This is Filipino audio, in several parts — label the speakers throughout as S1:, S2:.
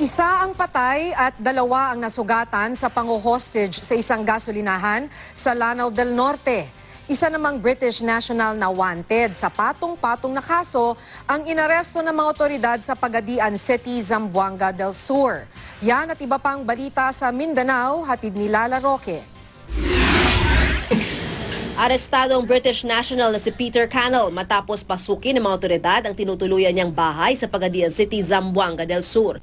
S1: Isa ang patay at dalawa ang nasugatan sa pango-hostage sa isang gasolinahan sa Lanao del Norte. Isa namang British national na wanted sa patong-patong na kaso ang inaresto ng mga otoridad sa Pagadian City, Zamboanga del Sur. Yan at iba pang balita sa Mindanao, hatid ni Lala Roque.
S2: Arestado ang British national na si Peter Cannell matapos pasukin ng mga otoridad ang tinutuluyan niyang bahay sa Pagadian City, Zamboanga del Sur.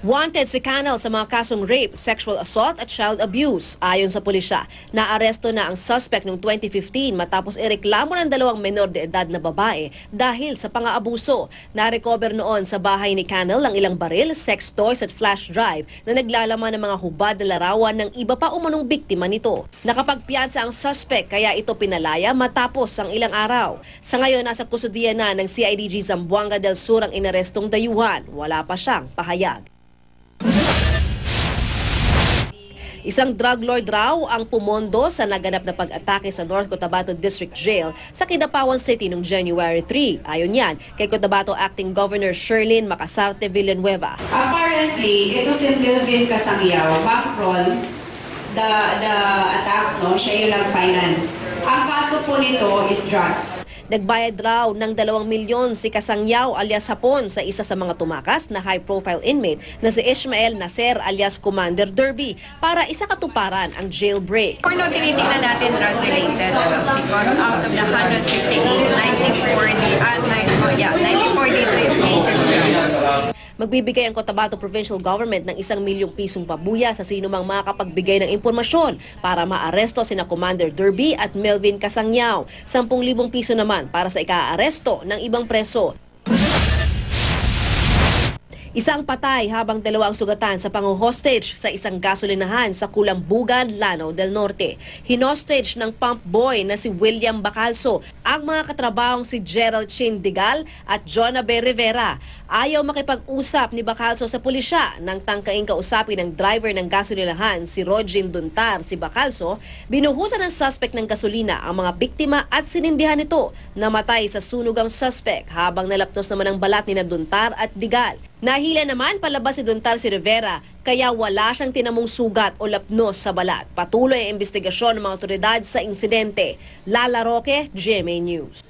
S2: Wanted si Cannell sa mga kasong rape, sexual assault at child abuse. Ayon sa pulisya, naaresto na ang suspect noong 2015 matapos ireklamo ng dalawang menor de edad na babae dahil sa pang-aabuso. Na-recover noon sa bahay ni Cannell ang ilang baril, sex toys at flash drive na naglalaman ng mga hubad na larawan ng iba pa umanong biktima nito. Nakapagpiyansa ang suspect kaya ito pinalaya matapos ang ilang araw. Sa ngayon, nasa kustudiya na ng CIDG Zamboanga del Sur ang inarestong dayuhan. Wala pa siyang pahayag. Isang drug lord raw ang pumondo sa naganap na pag-atake sa North Cotabato District Jail sa Kidapawan City noong January 3. Ayon yan kay Cotabato Acting Governor Sherlyn Macasarte Villanueva.
S3: Apparently, ito si Melvin Casangyaw, bankroll the attack, no? Siya yung nag-finance. Ang kaso po nito is drugs.
S2: Nagbayad raw ng 2 milyon si Casangyaw alias Hapon sa isa sa mga tumakas na high-profile inmate na si Ishmael Naser alias Commander Derby para isakatuparan ang jailbreak.
S4: Or no, tinitingnan natin drug-related because out of the 158, 94 dito yung cases drugs.
S2: Magbibigay ang Cotabato Provincial Government ng 1 milyong pisong pabuya sa sinumang makakapagbigay ng impormasyon para maaresto sina Commander Derby at Melvin Casangyaw. 10,000 piso naman para sa ikaaresto ng ibang preso. Isang patay habang 2 ang sugatan sa pango-hostage sa isang gasolinahan sa Kulambugan, Lanao del Norte. Hinostage ng pump boy na si William Bacalso ang mga katrabahong si Gerald Chindigal at Jonabe Rivera. Ayaw makipag-usap ni Bacalso sa pulisya nang tangkaing kausapin ng driver ng gasolinahan si Rogin Duntar. Si Bacalso, binuhusan ng suspect ng gasolina ang mga biktima at sinindihan nito. Namatay sa sunog ang suspect habang nalapnos naman ang balat ni Duntar at Digal. Nahila naman palabas si Duntar si Rivera kaya wala siyang tinamong sugat o lapnos sa balat. Patuloy ang investigasyon ng mga otoridad sa insidente. Lala Roque, GMA News.